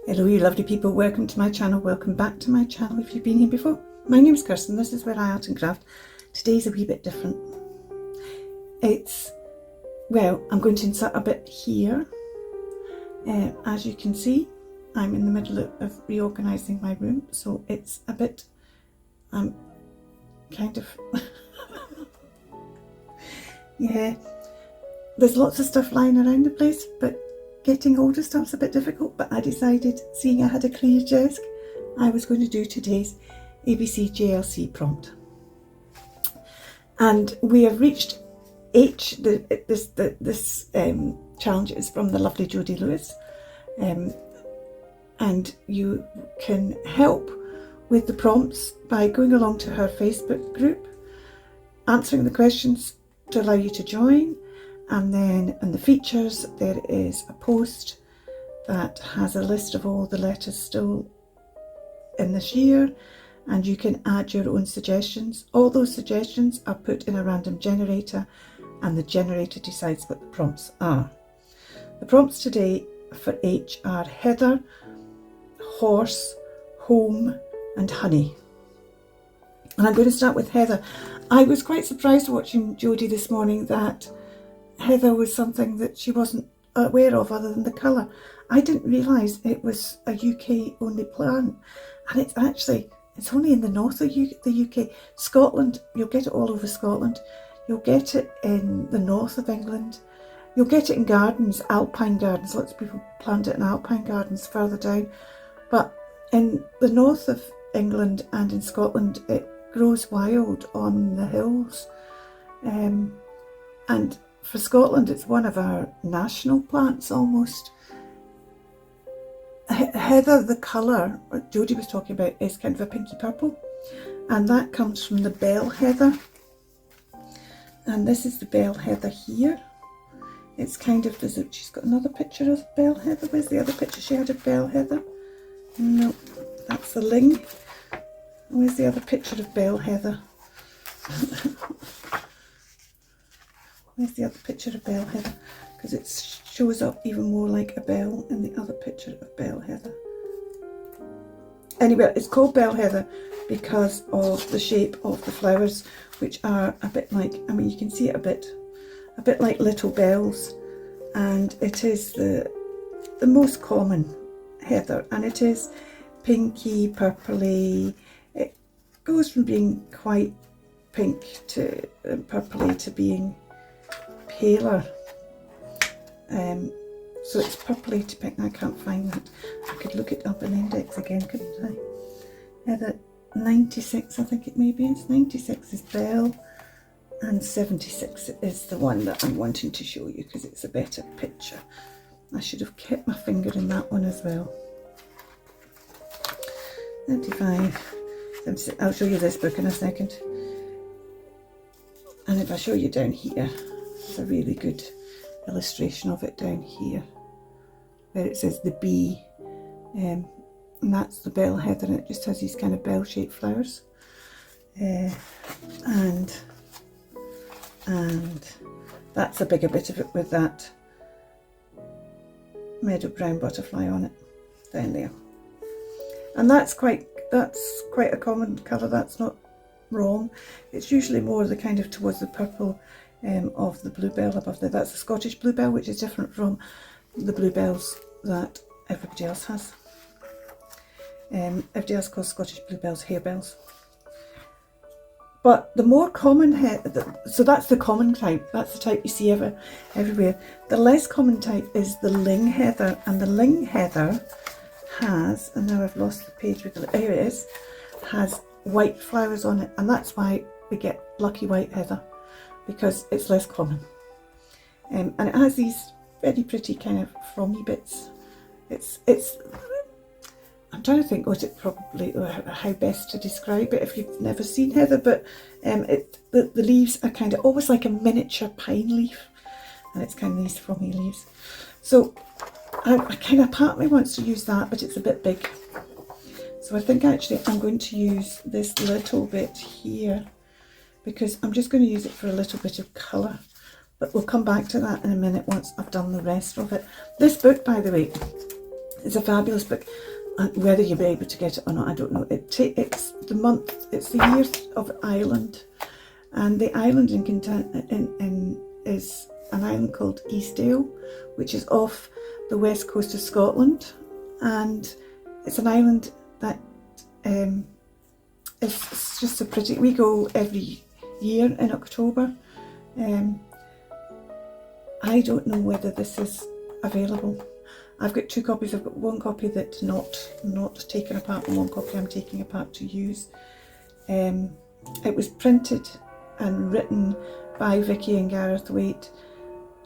Hello you lovely people, welcome to my channel, welcome back to my channel if you've been here before. My name's Kirsten, this is where I art and craft. Today's a wee bit different. I'm going to insert a bit here. As you can see, I'm in the middle of reorganising my room, so it's a bit, yeah, there's lots of stuff lying around the place, but getting hold of stuff's a bit difficult. But I decided, seeing I had a clear desk, I was going to do today's ABC JLC prompt. And we have reached H. This challenge is from the lovely Jodi Lewis, and you can help with the prompts by going along to her Facebook group, answering the questions to allow you to join. And then in the features there is a post that has a list of all the letters still in this year, and you can add your own suggestions. All those suggestions are put in a random generator, and the generator decides what the prompts are. The prompts today for H are heather, horse, home and honey. And I'm going to start with heather. I was quite surprised watching Jodi this morning that heather was something that she wasn't aware of other than the colour. I didn't realise it was a UK only plant, and it's only in the north of the UK. Scotland, you'll get it all over Scotland. You'll get it in the north of England. You'll get it in gardens, alpine gardens. Lots of people plant it in alpine gardens further down. But in the north of England and in Scotland, it grows wild on the hills. And for Scotland, it's one of our national plants almost. Heather, the colour Jodi was talking about, is kind of a pinky purple, and that comes from the bell heather. And this is the bell heather here. It's kind of, she's got another picture of bell heather. Where's the other picture she had of bell heather? No, that's the ling. Where's the other picture of bell heather? Where's the other picture of bell heather? Because it shows up even more like a bell in the other picture of bell heather. Anyway, it's called bell heather because of the shape of the flowers, which are a bit like, you can see it a bit like little bells, and it is the most common heather, and it is pinky, purpley. It goes from being quite pink to purpley to being paler, so it's purpley to pink. I can't find that. I could look it up in index again, couldn't I? Yeah, that 96, I think it maybe is. 96 is bell, and 76 is the one that I'm wanting to show you because it's a better picture. I should have kept my finger in that one as well. 95, 76. I'll show you this book in a second. And if I show you down here, it's a really good illustration of it down here, where it says the bee, and that's the bell heather, and it just has these kind of bell-shaped flowers, and that's a bigger bit of it with that meadow brown butterfly on it down there. And that's quite a common colour. That's not wrong. It's usually more the kind of towards the purple of the bluebell above there. That's the Scottish bluebell, which is different from the bluebells that everybody else has. Everybody else calls Scottish bluebells harebells. But the more common so that's the common type. That's the type you see everywhere. The less common type is the ling heather, and the ling heather has, and now I've lost the page with the, here it is, has white flowers on it, and that's why we get lucky white heather, because it's less common. And it has these very pretty kind of frommy bits. I'm trying to think how best to describe it if you've never seen heather, but the leaves are kind of almost like a miniature pine leaf, and it's kind of these frommy leaves. So I kind of part of me wants to use that, but it's a bit big. So I think actually I'm going to use this little bit here, because I'm just going to use it for a little bit of colour. But we'll come back to that in a minute once I've done the rest of it. This book, by the way, It's a fabulous book. And whether you'll be able to get it or not, I don't know. It's the year of Ireland, and the island is an island called Eastdale, which is off the west coast of Scotland, and it's an island that it's just so pretty. We go every year in October. I don't know whether this is available. I've got two copies. I've got one copy that's not taken apart and one copy I'm taking apart to use. It was printed and written by Vicky and Gareth Waite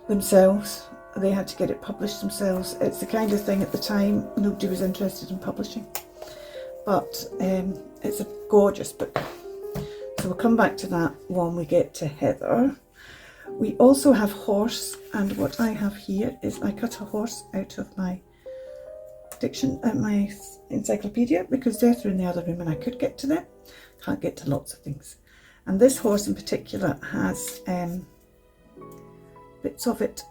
themselves. They had to get it published themselves. It's the kind of thing at the time nobody was interested in publishing. But it's a gorgeous book. So we'll come back to that when we get to Heather. We also have horse, and what I have here is I cut a horse out of my my encyclopedia, because they're through in the other room and I could get to them. Can't get to lots of things. And this horse in particular has bits of it,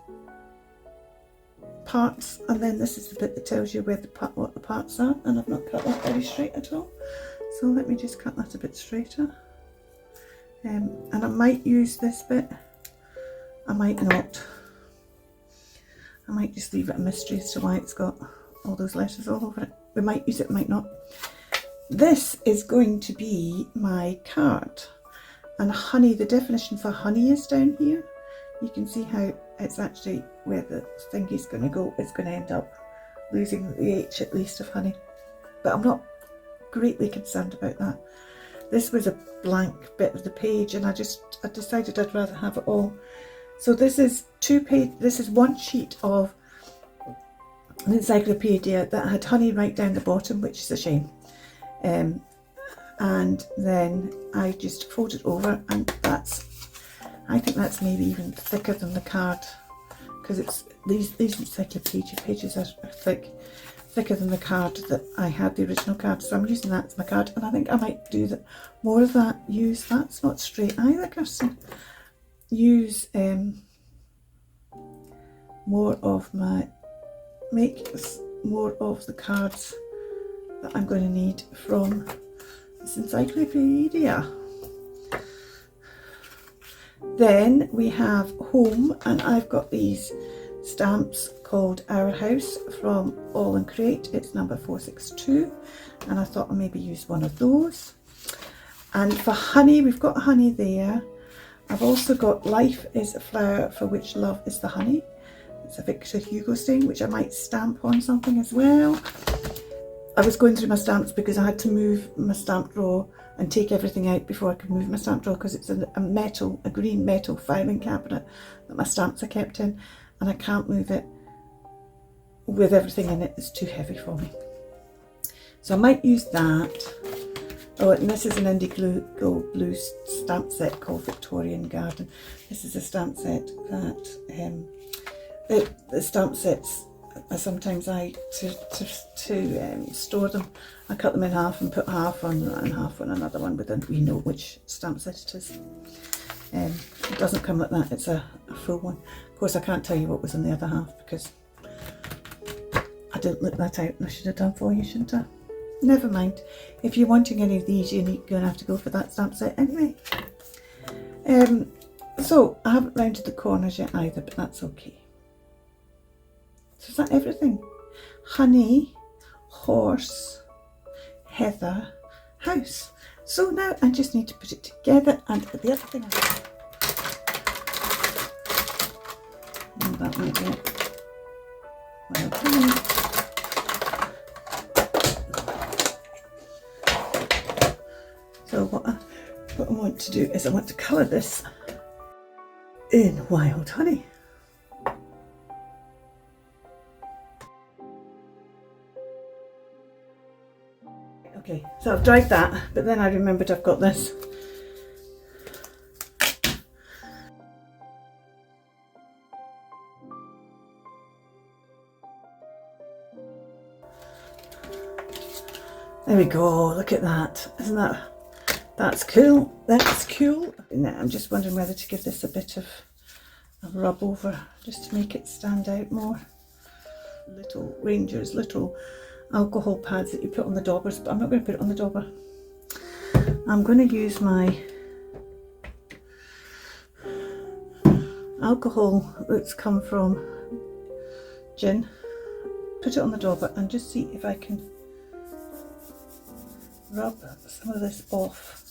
parts, and then this is the bit that tells you what the parts are, and I've not cut that very straight at all. So let me just cut that a bit straighter. And I might use this bit. I might not. I might just leave it a mystery as to why it's got all those letters all over it. We might use it, might not. This is going to be my card. And honey, the definition for honey is down here. You can see how it's actually where the thingy's going to go. It's going to end up losing the H at least of honey. But I'm not greatly concerned about that. This was a blank bit of the page, and I decided I'd rather have it all. So this is this is one sheet of an encyclopedia that had honey right down the bottom, which is a shame. And then I just fold it over, and I think that's maybe even thicker than the card, because it's these encyclopedia pages are thicker than the card that I had, the original card. So I'm using that as my card, and I think I might do that more of that. Use that's not straight either, Kirsten. Use more of the cards that I'm going to need from this encyclopedia. Then we have home, and I've got these stamps called Our House from All and Create. It's number 462, and I thought I'd maybe use one of those. And for honey, we've got honey there. I've also got Life is a Flower for Which Love is the Honey. It's a Victor Hugo stain, which I might stamp on something as well. I was going through my stamps because I had to move my stamp drawer and take everything out before I could move my stamp drawer, because it's a green metal filing cabinet that my stamps are kept in, and I can't move it with everything in it. It's too heavy for me. So I might use that. Oh, and this is an indigo blue stamp set called Victorian Garden. This is a stamp set that the stamp sets sometimes to store them. I cut them in half and put half on and half on another one, but then we know which stamp set it is. It doesn't come like that. It's a full one. Of course, I can't tell you what was in the other half because I didn't look that out, and I should have done for you, shouldn't I? Never mind. If you're wanting any of these, you're going to have to go for that stamp set anyway. So I haven't rounded the corners yet either, but that's okay. So is that everything? Honey, horse, Heather, house. So now I just need to put it together, and the other thing that might be it. Well done. So what I want to do is I want to colour this in wild honey. Okay, so I've dried that, but then I remembered I've got this. There we go, look at that. Isn't that's cool? That's cool. Now I'm just wondering whether to give this a bit of a rub over just to make it stand out more. little Rangers, little alcohol pads that you put on the daubers, but I'm not going to put it on the dauber. I'm going to use my alcohol that's come from gin, put it on the dauber and just see if I can rub some of this off.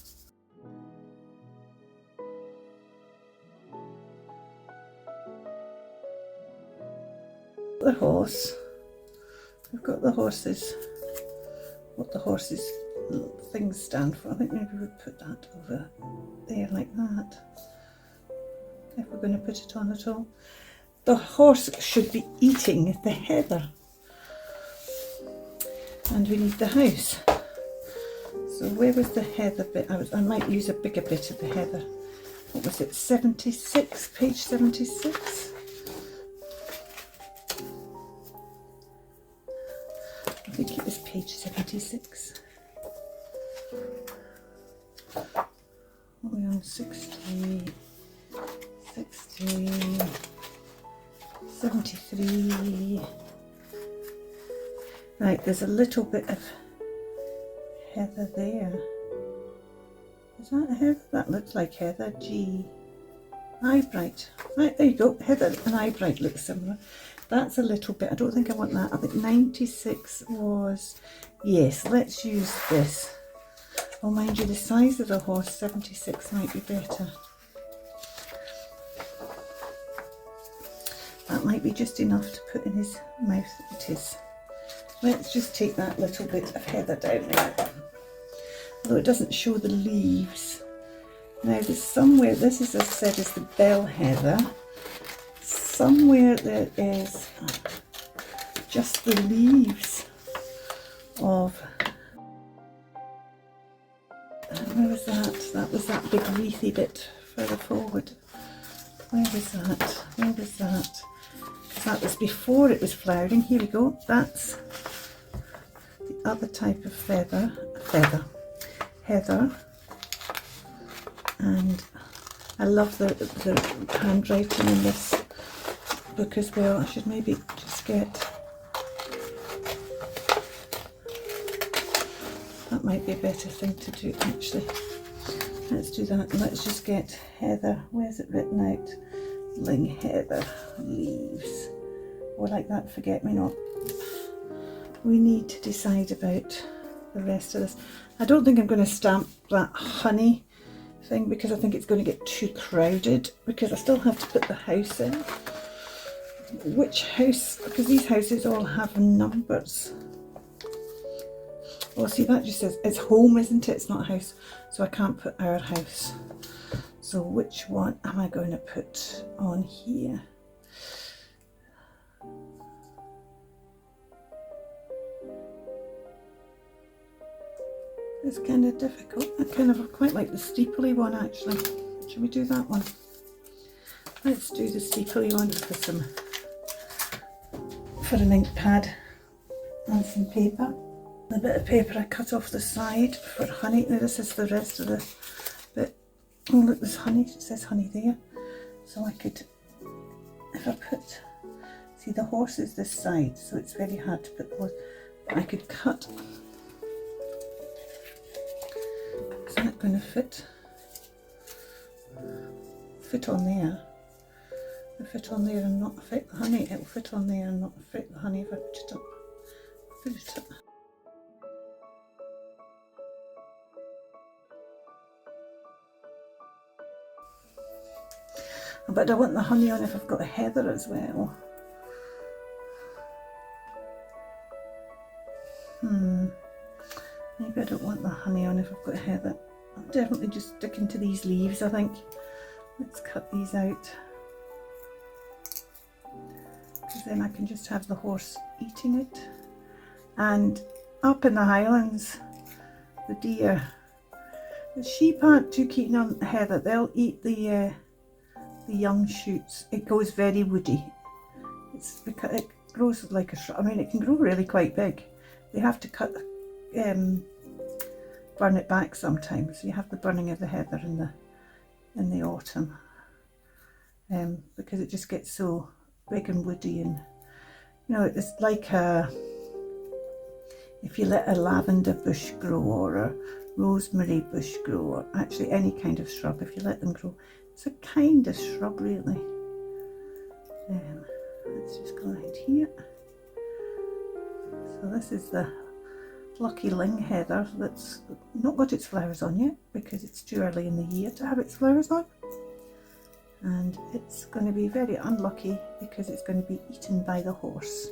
The horse, we've got the horses, what the horses things stand for. I think maybe we'd put that over there like that, if we're going to put it on at all. The horse should be eating the heather, and we need the house. So where was the heather bit? I might use a bigger bit of the heather. What was it, 76, page 76? I think it was page 76. What are we on? 60, 73. Right, there's a little bit of heather there. Is that a heather? That looks like heather. G. Eyebright. Right, there you go. Heather and eyebright look similar. That's a little bit. I don't think I want that. I think 96 was, yes, let's use this. Oh, mind you, the size of the horse, 76 might be better. That might be just enough to put in his mouth. It is. Let's just take that little bit of heather down there. Although it doesn't show the leaves. Now there's somewhere, this is, as I said, is the bell heather. Somewhere there is just the leaves of, where was that? That was that big wreathy bit further forward. Where was that? Where was that? That was before it was flowering. Here we go. That's the other type of heather. And I love the handwriting in this book as well. I should maybe just get, that might be a better thing to do actually. Let's do that, and let's just get heather. Where's it written out? Ling heather leaves. Or like that, forget me not. We need to decide about the rest of this. I don't think I'm going to stamp that honey thing because I think it's going to get too crowded, because I still have to put the house in. Which house? Because these houses all have numbers. Well, see, that just says it's home, isn't it? It's not a house, so I can't put our house. So which one am I going to put on here? It's kind of difficult. I kind of quite like the steepley one actually. Should we do that one? Let's do the steepley one for an ink pad and some paper. The bit of paper I cut off the side for honey. Now this is the rest of the bit. Oh look, there's honey. It says honey there. So I could, if I put, see the horse is this side, so it's very hard to put the horse. But I could cut. Is that going to fit on there? It'll fit on there and not affect the honey. It'll fit on there and not affect the honey if I put it up. Put it up. But I want the honey on if I've got a heather as well. Maybe I don't want the honey on if I've got a heather. I'll definitely just stick into these leaves, I think. Let's cut these out. Because then I can just have the horse eating it. And up in the Highlands, the deer, the sheep aren't too keen on heather. They'll eat the young shoots. It goes very woody. It's because it grows like a shrub. I mean, it can grow really quite big. They have to cut, burn it back sometimes. You have the burning of the heather in the autumn, because it just gets so big and woody, and you know, it's like if you let a lavender bush grow or a rosemary bush grow, or actually any kind of shrub, if you let them grow, it's a kind of shrub really. Let's just go ahead here. So this is the lucky ling heather that's not got its flowers on yet because it's too early in the year to have its flowers on, and it's going to be very unlucky because it's going to be eaten by the horse.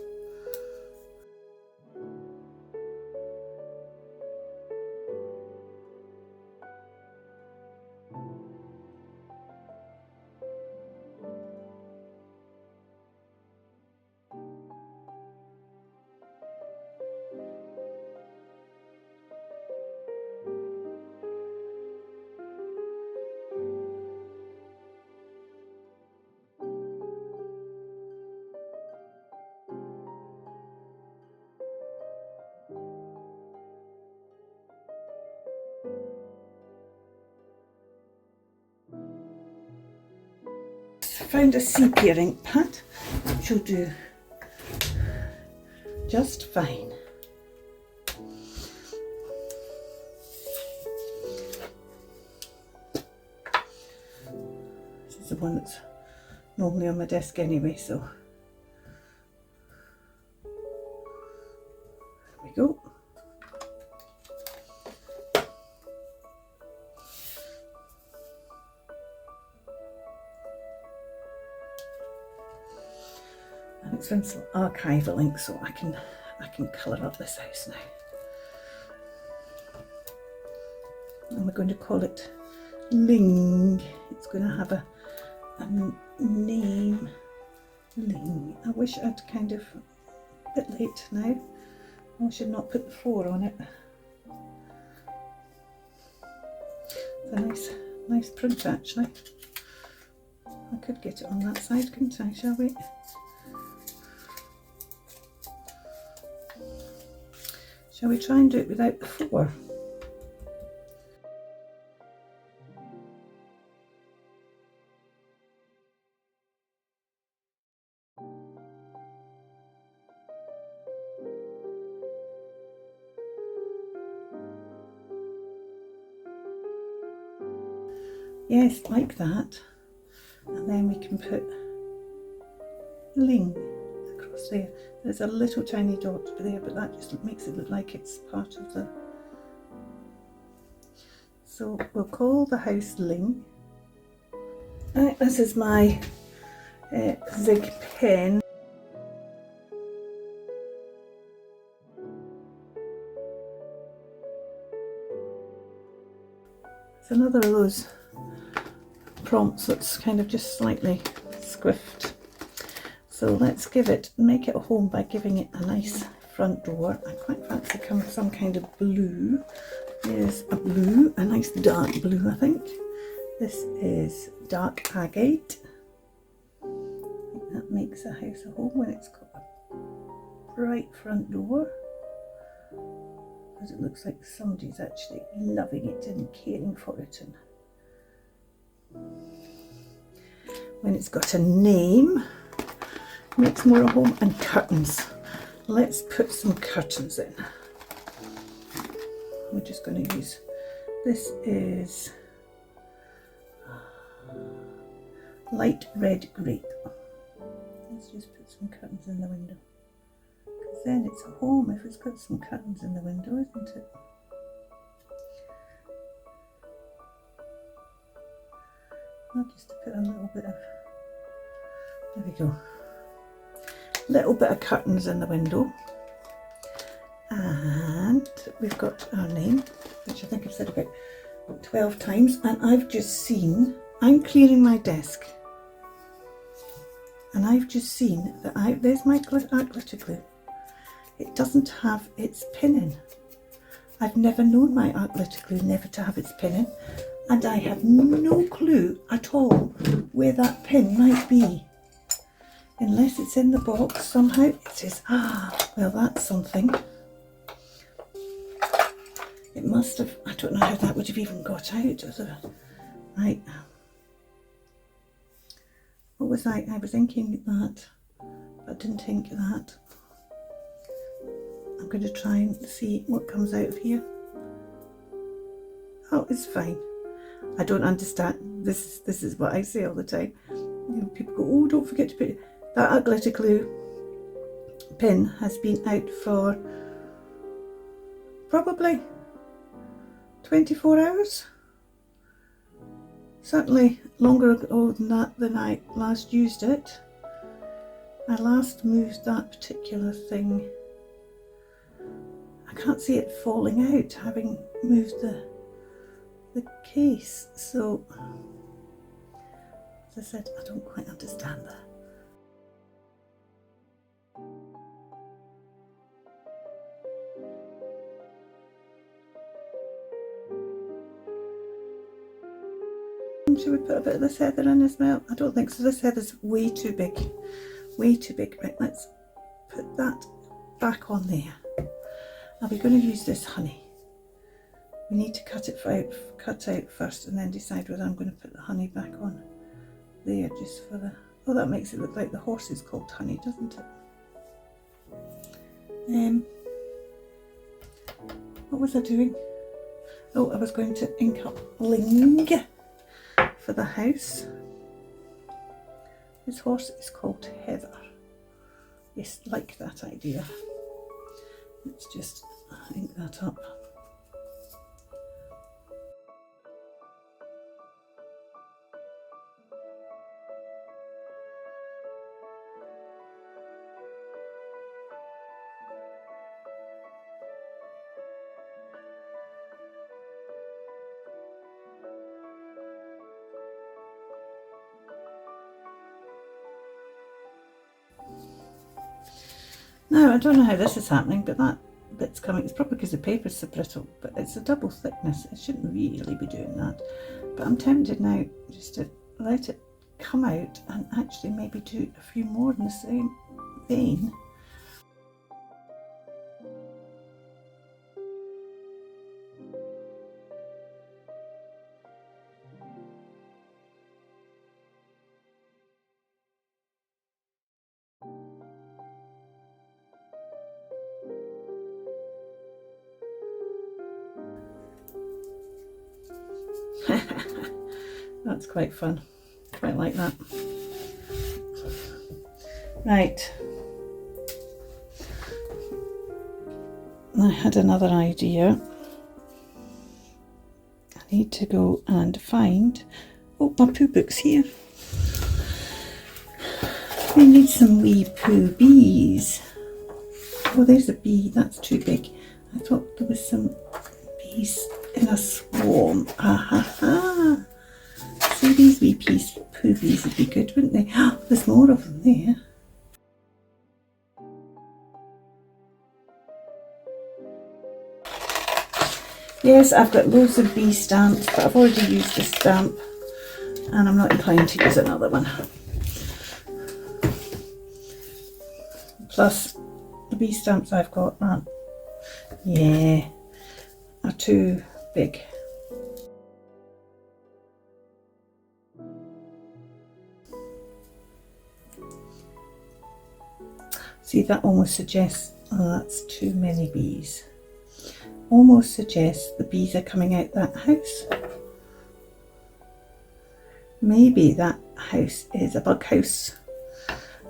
I found a sepia ink pad which will do just fine. This is the one that's normally on my desk anyway, so there we go. And it's from some archival ink, so I can colour up this house now. And we're going to call it Ling. It's going to have a name, Ling. I wish I'd kind of, a bit late now, I should not put the 4 on it. It's a nice print actually. I could get it on that side, couldn't I, shall we? Shall we try and do it without the 4? Yes, like that. And then we can put Ling across there. There's a little tiny dot there, but that just makes it look like it's part of the... So we'll call the house Ling. Right, this is my Zig pen. It's another of those prompts that's kind of just slightly squiffed. So let's make it a home by giving it a nice front door. I quite fancy some kind of blue. There's a blue, a nice dark blue I think. This is dark agate. I think that makes a house a home when it's got a bright front door. Because it looks like somebody's actually loving it and caring for it. And when it's got a name, makes more a home. And curtains. Let's put some curtains in. We're just going to use, this is light red grape. Let's just put some curtains in the window. Because then it's a home if it's got some curtains in the window, isn't it? I'll just put a little bit of, there we go. Little bit of curtains in the window, and we've got our name, which I think I've said about 12 times. And I've just seen, I'm clearing my desk, and I've just seen that there's my art glitter glue. It doesn't have its pin in. I've never known my art glitter glue never to have its pin in, and I have no clue at all where that pin might be. Unless it's in the box somehow. It says, well, that's something. It must have, I don't know how that would have even got out. Right. What was I was thinking that I didn't think of that. I'm going to try and see what comes out of here. Oh, it's fine. I don't understand. This is what I say all the time. You know, people go, oh, don't forget to put that glitter glue pin has been out for probably 24 hours. Certainly longer ago than that than I last used it. I last moved that particular thing. I can't see it falling out having moved the case, so as I said, I don't quite understand that. Should we put a bit of this heather in as well? I don't think so. This heather's way too big. Way too big. Right, let's put that back on there. Now we're going to use this honey. We need to cut out first and then decide whether I'm going to put the honey back on there just for the... Oh, that makes it look like the horse is called Honey, doesn't it? What was I doing? Oh, I was going to ink up bling for the house. This horse is called Heather. Yes, like that idea. Let's just ink that up. Now, I don't know how this is happening, but that bit's coming. It's probably because the paper's so brittle, but it's a double thickness. It shouldn't really be doing that. But I'm tempted now just to let it come out and actually maybe do a few more in the same vein. That's quite fun. Quite like that. Right. I had another idea. I need to go and find... Oh, my poo book's here. We need some wee poo bees. Oh, there's a bee. That's too big. I thought there was some bees in a swarm. Ha. See, these wee poo bees would be good, wouldn't they? Oh, there's more of them there. Yes, I've got loads of bee stamps, but I've already used this stamp and I'm not inclined to use another one. Plus, the bee stamps I've got are too big. See, that almost suggests, oh, that's too many bees. Almost suggests the bees are coming out that house. Maybe that house is a bug house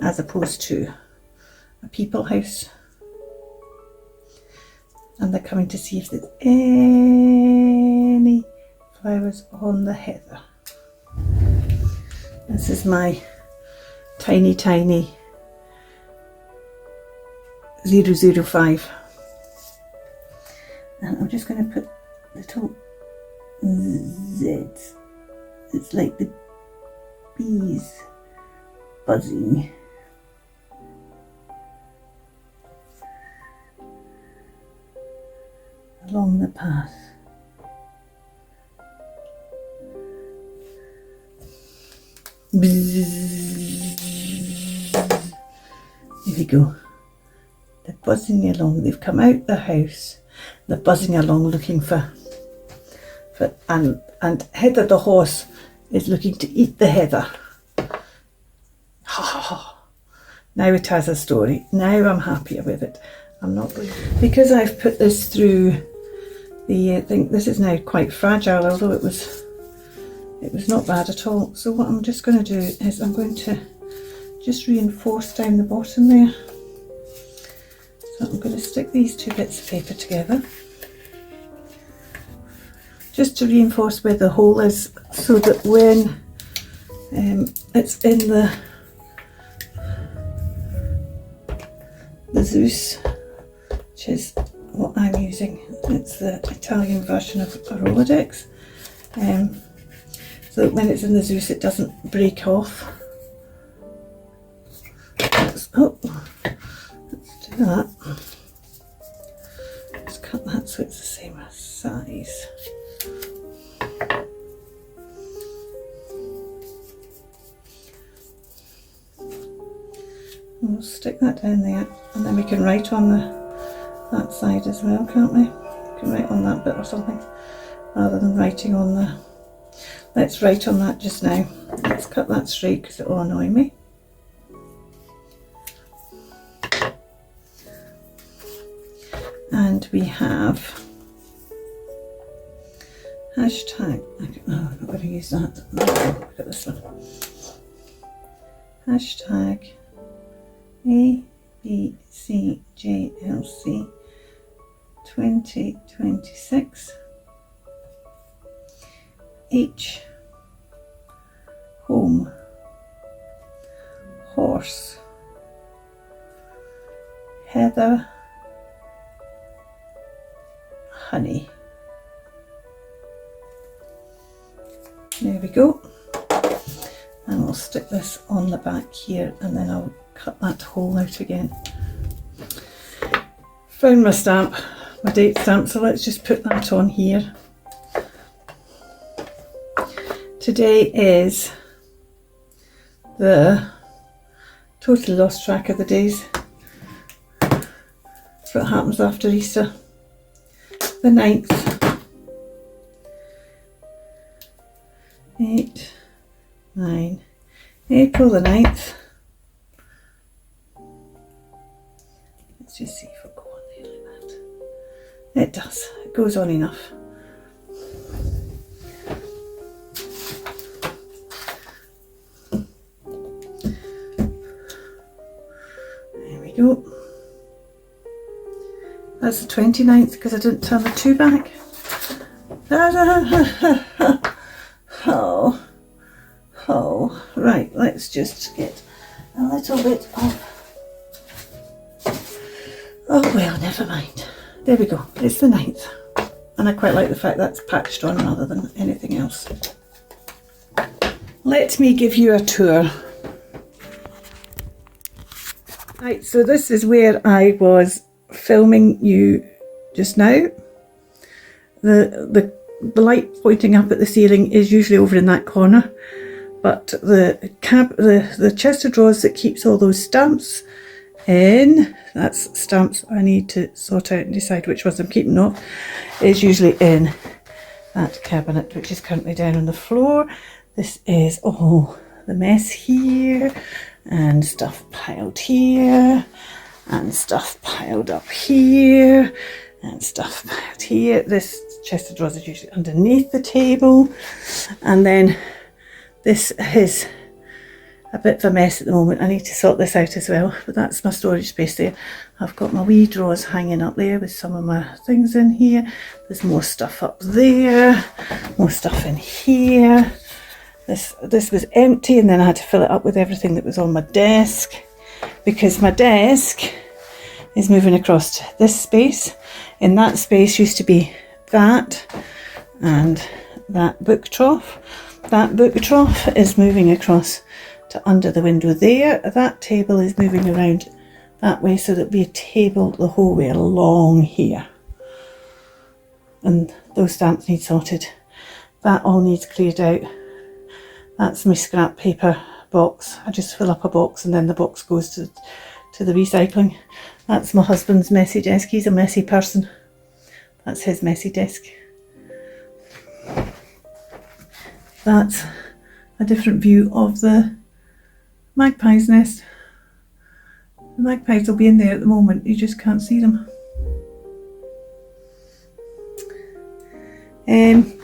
as opposed to a people house. And they're coming to see if there's any flowers on the heather. This is my tiny 005. And I'm just going to put little Z's. It's like the bees buzzing. Along the path. There we go. They're buzzing along. They've come out the house. They're buzzing along looking for and Heather the horse is looking to eat the heather. Now it has a story. Now I'm happier with it. I'm not going, because I've put this through the thing. This is now quite fragile, although it was not bad at all. So what I'm just going to do is I'm going to just reinforce down the bottom there. So I'm going to stick these two bits of paper together just to reinforce where the hole is, so that when it's in the Zeus, which is what I'm using, it's the Italian version of a Rolodex, so that when it's in the Zeus it doesn't break off. Let's do that. Let's cut that so it's the same size. We'll stick that down there, and then we can write on that side as well, can't we? We can write on that bit or something, rather than writing on the... Let's write on that just now. Let's cut that straight because it will annoy me. And we have hashtag... Oh, I'm not going to use that. No, look at this one. Hashtag ABCJLC 2026 H home horse heather honey. There we go. And we'll stick this on the back here, and then I'll cut that hole out again. Found my stamp, my date stamp, so let's just put that on here. Today is totally lost track of the days. That's what happens after Easter. The 9th. 8, 9, April the 9th. Let's just see if it'll go on there like that. It does, it goes on enough. There we go. That's the 29th because I didn't turn the 2 back. Oh, right, let's just get a little bit of... Oh well, never mind. There we go, it's the 9th. And I quite like the fact that's patched on rather than anything else. Let me give you a tour. Right, so this is where I was filming you just now. The light pointing up at the ceiling is usually over in that corner, but the chest of drawers that keeps all those stamps in, that's stamps I need to sort out and decide which ones I'm keeping off, is usually in that cabinet, which is currently down on the floor. This is all the mess here, and stuff piled here, and stuff piled up here, and stuff piled here. This chest of drawers is usually underneath the table, and then this is a bit of a mess at the moment. I need to sort this out as well, but that's my storage space there. I've got my wee drawers hanging up there with some of my things in here. There's more stuff up there, more stuff in here. This was empty, and then I had to fill it up with everything that was on my desk, because my desk is moving across to this space. In that space used to be that and that book trough. That book trough is moving across to under the window there. That table is moving around that way, so there'll be a table the whole way along here. And those stamps need sorted. That all needs cleared out. That's my scrap paper box. I just fill up a box and then the box goes to the recycling. That's my husband's messy desk. He's a messy person. That's his messy desk. That's a different view of the magpie's nest. The magpies will be in there at the moment, you just can't see them.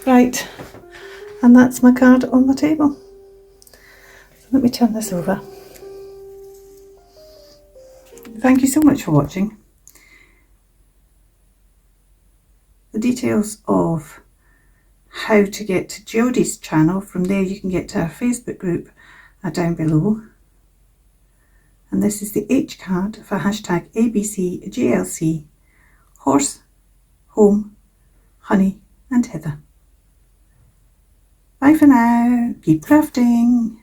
Right, and that's my card on my table. So let me turn this over. Thank you so much for watching. The details of how to get to Jodi's channel, from there you can get to our Facebook group, are down below. And this is the H card for hashtag ABCJLC, horse, home, honey and heather. Bye for now. Keep crafting.